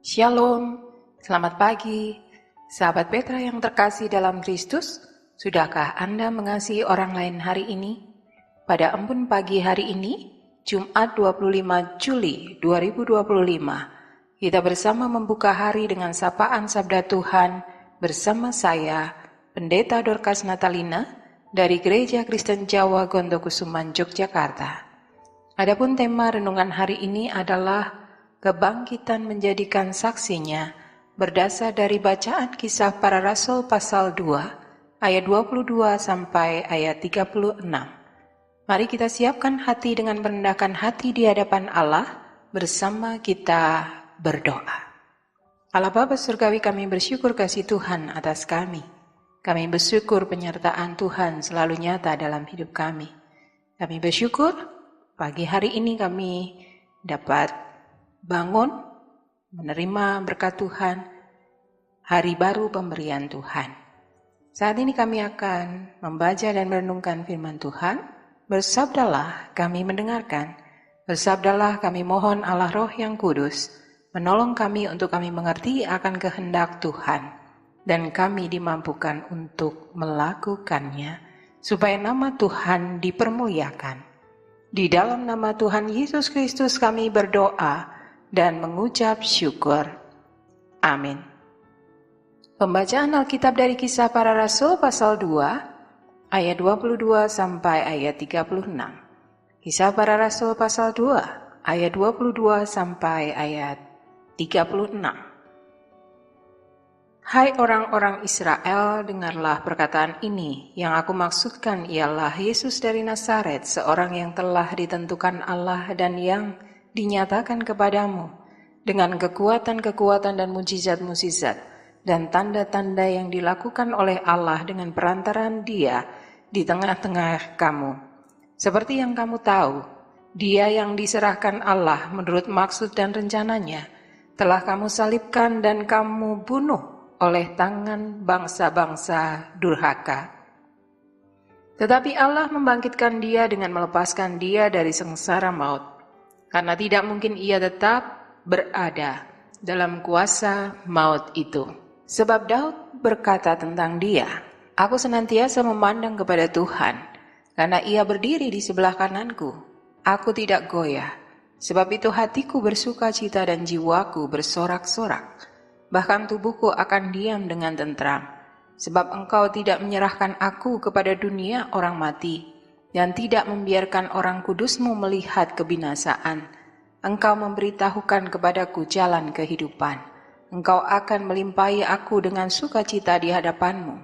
Shalom, selamat pagi, sahabat Petra yang terkasih dalam Kristus. Sudahkah Anda mengasihi orang lain hari ini? Pada embun pagi hari ini, Jumat 25 Juli 2025, kita bersama membuka hari dengan sapaan Sabda Tuhan bersama saya, Pendeta Dorcas Natalina, dari Gereja Kristen Jawa Gondokusuman, Yogyakarta. Adapun tema renungan hari ini adalah kebangkitan menjadikan saksinya, berdasar dari bacaan Kisah Para Rasul pasal 2 ayat 22 sampai ayat 36. Mari kita siapkan hati dengan merendahkan hati di hadapan Allah, bersama kita berdoa. Allah Bapa Surgawi, kami bersyukur kasih Tuhan atas kami. Kami bersyukur penyertaan Tuhan selalu nyata dalam hidup kami. Kami bersyukur pagi hari ini kami dapat bangun, menerima berkat Tuhan, hari baru pemberian Tuhan. Saat ini kami akan membaca dan merenungkan firman Tuhan. Bersabdalah kami mendengarkan, bersabdalah kami mohon Allah Roh yang Kudus, menolong kami untuk kami mengerti akan kehendak Tuhan, dan kami dimampukan untuk melakukannya, supaya nama Tuhan dipermuliakan. Di dalam nama Tuhan Yesus Kristus kami berdoa dan mengucap syukur. Amin. Pembacaan Alkitab dari Kisah Para Rasul pasal 2 ayat 22 sampai ayat 36. Kisah Para Rasul pasal 2 ayat 22 sampai ayat 36. Hai orang-orang Israel, dengarlah perkataan ini. Yang aku maksudkan ialah Yesus dari Nazaret, seorang yang telah ditentukan Allah dan yang dinyatakan kepadamu dengan kekuatan-kekuatan dan mujizat-mujizat dan tanda-tanda yang dilakukan oleh Allah dengan perantaraan Dia di tengah-tengah kamu. Seperti yang kamu tahu, Dia yang diserahkan Allah menurut maksud dan rencananya telah kamu salibkan dan kamu bunuh oleh tangan bangsa-bangsa durhaka. Tetapi Allah membangkitkan Dia dengan melepaskan Dia dari sengsara maut, karena tidak mungkin Ia tetap berada dalam kuasa maut itu. Sebab Daud berkata tentang Dia, "Aku senantiasa memandang kepada Tuhan, karena Ia berdiri di sebelah kananku. Aku tidak goyah, sebab itu hatiku bersuka cita dan jiwaku bersorak-sorak. Bahkan tubuhku akan diam dengan tentram, sebab Engkau tidak menyerahkan aku kepada dunia orang mati, dan tidak membiarkan orang kudus-Mu melihat kebinasaan. Engkau memberitahukan kepadaku jalan kehidupan. Engkau akan melimpahi aku dengan sukacita di hadapan-Mu."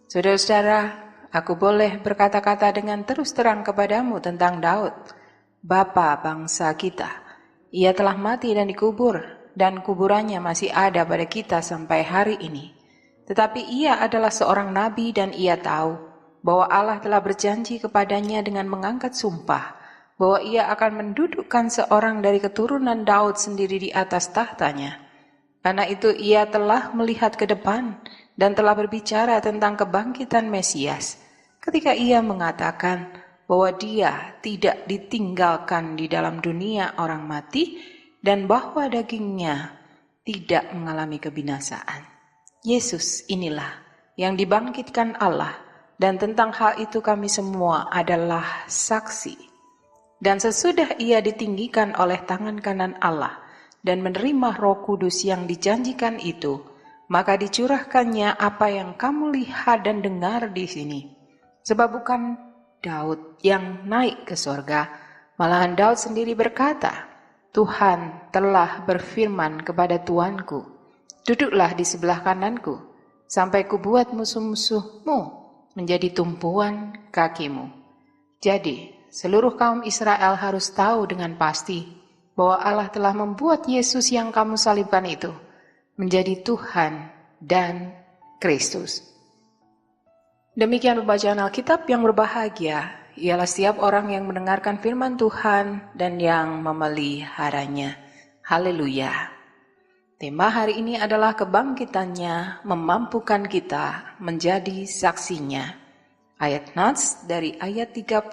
Saudara-saudara, aku boleh berkata-kata dengan terus terang kepadamu tentang Daud, bapa bangsa kita. Ia telah mati dan dikubur, dan kuburannya masih ada pada kita sampai hari ini. Tetapi ia adalah seorang nabi dan ia tahu bahwa Allah telah berjanji kepadanya dengan mengangkat sumpah bahwa ia akan mendudukkan seorang dari keturunan Daud sendiri di atas tahtanya. Karena itu ia telah melihat ke depan dan telah berbicara tentang kebangkitan Mesias ketika ia mengatakan bahwa Dia tidak ditinggalkan di dalam dunia orang mati dan bahwa dagingnya tidak mengalami kebinasaan. Yesus inilah yang dibangkitkan Allah, dan tentang hal itu kami semua adalah saksi. Dan sesudah Ia ditinggikan oleh tangan kanan Allah dan menerima Roh Kudus yang dijanjikan itu, maka dicurahkannya apa yang kamu lihat dan dengar di sini. Sebab bukan Daud yang naik ke sorga, malahan Daud sendiri berkata, "Tuhan telah berfirman kepada Tuanku, duduklah di sebelah kananku, sampai kubuat musuh-musuhmu menjadi tumpuan kakimu." Jadi, seluruh kaum Israel harus tahu dengan pasti bahwa Allah telah membuat Yesus yang kamu salibkan itu menjadi Tuhan dan Kristus. Demikian pembacaan Alkitab. Yang berbahagia ialah setiap orang yang mendengarkan firman Tuhan dan yang memeliharanya. Haleluya. Tema hari ini adalah kebangkitannya memampukan kita menjadi saksinya. Ayat Nats dari ayat 32.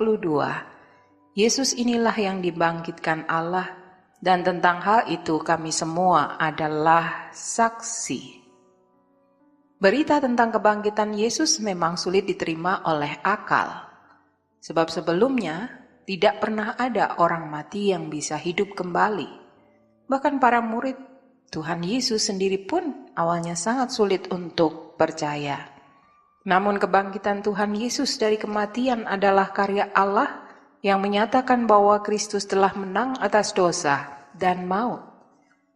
Yesus inilah yang dibangkitkan Allah, Dan tentang hal itu kami semua adalah saksi. Berita tentang kebangkitan Yesus memang sulit diterima oleh akal. Sebab sebelumnya tidak pernah ada orang mati yang bisa hidup kembali. Bahkan para murid Tuhan Yesus sendiri pun awalnya sangat sulit untuk percaya. Namun kebangkitan Tuhan Yesus dari kematian adalah karya Allah yang menyatakan bahwa Kristus telah menang atas dosa dan maut.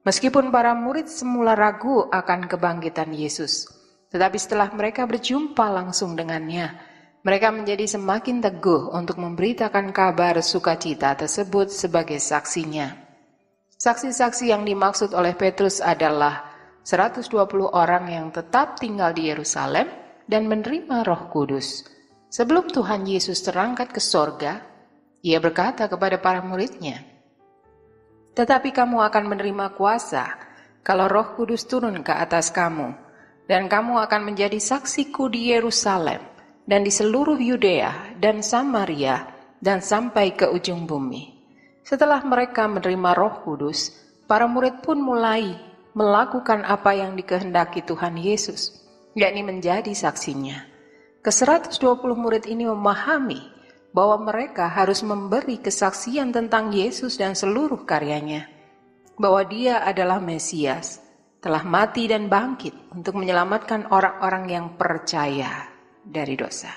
Meskipun para murid semula ragu akan kebangkitan Yesus, tetapi setelah mereka berjumpa langsung dengannya, mereka menjadi semakin teguh untuk memberitakan kabar sukacita tersebut sebagai saksinya. Saksi-saksi yang dimaksud oleh Petrus adalah 120 orang yang tetap tinggal di Yerusalem dan menerima Roh Kudus. Sebelum Tuhan Yesus terangkat ke sorga, Ia berkata kepada para muridnya, "Tetapi kamu akan menerima kuasa kalau Roh Kudus turun ke atas kamu, dan kamu akan menjadi saksiku di Yerusalem dan di seluruh Yudea dan Samaria dan sampai ke ujung bumi." Setelah mereka menerima Roh Kudus, para murid pun mulai melakukan apa yang dikehendaki Tuhan Yesus, yakni menjadi saksinya. Ke-120 murid ini memahami bahwa mereka harus memberi kesaksian tentang Yesus dan seluruh karyanya, bahwa Dia adalah Mesias, telah mati dan bangkit untuk menyelamatkan orang-orang yang percaya dari dosa.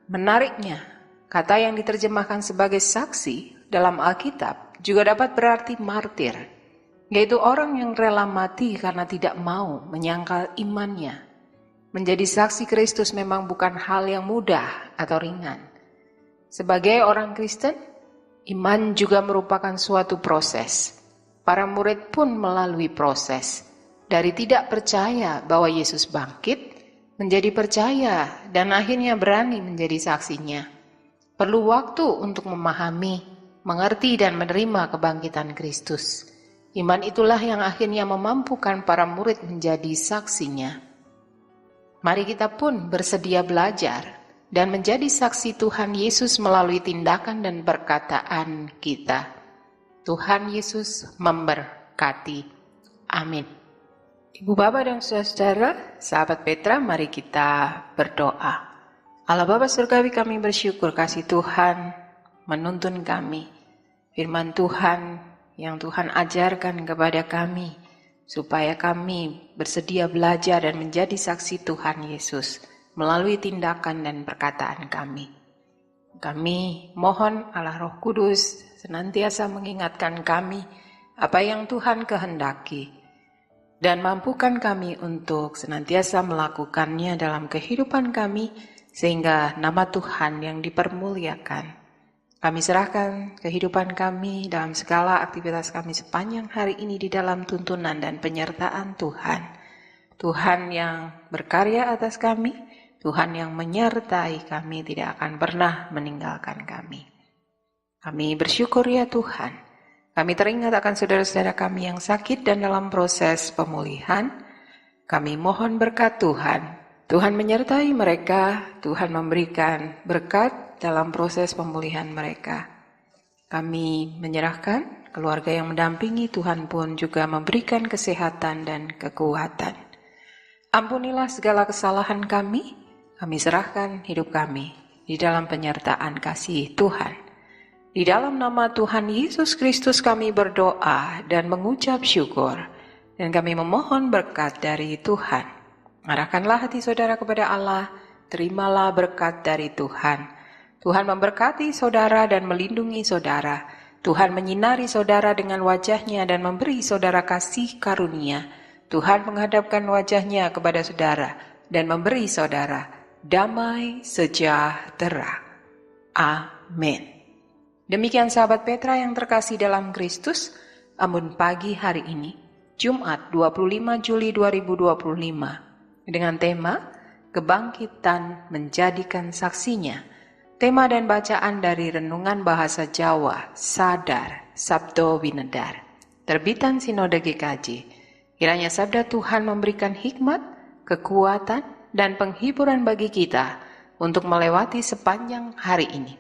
Menariknya, kata yang diterjemahkan sebagai saksi dalam Alkitab juga dapat berarti martir, yaitu orang yang rela mati karena tidak mau menyangkal imannya. Menjadi saksi Kristus memang bukan hal yang mudah atau ringan. Sebagai orang Kristen, iman juga merupakan suatu proses. Para murid pun melalui proses. Dari tidak percaya bahwa Yesus bangkit, menjadi percaya dan akhirnya berani menjadi saksinya. Perlu waktu untuk memahami, mengerti dan menerima kebangkitan Kristus. Iman itulah yang akhirnya memampukan para murid menjadi saksinya. Mari kita pun bersedia belajar dan menjadi saksi Tuhan Yesus melalui tindakan dan perkataan kita. Tuhan Yesus memberkati. Amin. Ibu Bapa dan saudara, sahabat Petra, mari kita berdoa. Allah Bapa Surgawi, kami bersyukur kasih Tuhan menuntun kami. Firman Tuhan yang Tuhan ajarkan kepada kami, supaya kami bersedia belajar dan menjadi saksi Tuhan Yesus melalui tindakan dan perkataan kami. Kami mohon Allah Roh Kudus senantiasa mengingatkan kami apa yang Tuhan kehendaki, dan mampukan kami untuk senantiasa melakukannya dalam kehidupan kami, sehingga nama Tuhan yang dipermuliakan. Kami serahkan kehidupan kami dalam segala aktivitas kami sepanjang hari ini di dalam tuntunan dan penyertaan Tuhan. Tuhan yang berkarya atas kami, Tuhan yang menyertai kami, tidak akan pernah meninggalkan kami. Kami bersyukur ya Tuhan. Kami teringat akan saudara-saudara kami yang sakit dan dalam proses pemulihan. Kami mohon berkat Tuhan. Tuhan menyertai mereka, Tuhan memberikan berkat dalam proses pemulihan mereka. Kami menyerahkan keluarga yang mendampingi, Tuhan pun juga memberikan kesehatan dan kekuatan. Ampunilah segala kesalahan kami serahkan hidup kami di dalam penyertaan kasih Tuhan. Di dalam nama Tuhan Yesus Kristus kami berdoa dan mengucap syukur, dan kami memohon berkat dari Tuhan. Arahkanlah hati saudara kepada Allah, terimalah berkat dari Tuhan. Tuhan memberkati saudara dan melindungi saudara. Tuhan menyinari saudara dengan wajah-Nya dan memberi saudara kasih karunia. Tuhan menghadapkan wajah-Nya kepada saudara dan memberi saudara damai sejahtera. Amin. Demikian sahabat Petra yang terkasih dalam Kristus, Ambon pagi hari ini, Jumat 25 Juli 2025, dengan tema Kebangkitan Menjadikan Saksinya. Tema dan bacaan dari Renungan Bahasa Jawa, Sadar, Sabdo Winedar, terbitan Sinode GKJ. Kiranya sabda Tuhan memberikan hikmat, kekuatan, dan penghiburan bagi kita untuk melewati sepanjang hari ini.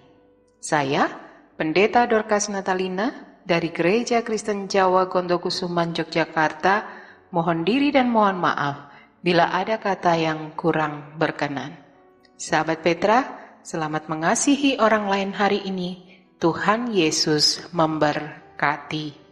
Saya, Pendeta Dorcas Natalina, dari Gereja Kristen Jawa Gondokusuman Yogyakarta, mohon diri dan mohon maaf bila ada kata yang kurang berkenan. Sahabat Petra, selamat mengasihi orang lain hari ini. Tuhan Yesus memberkati.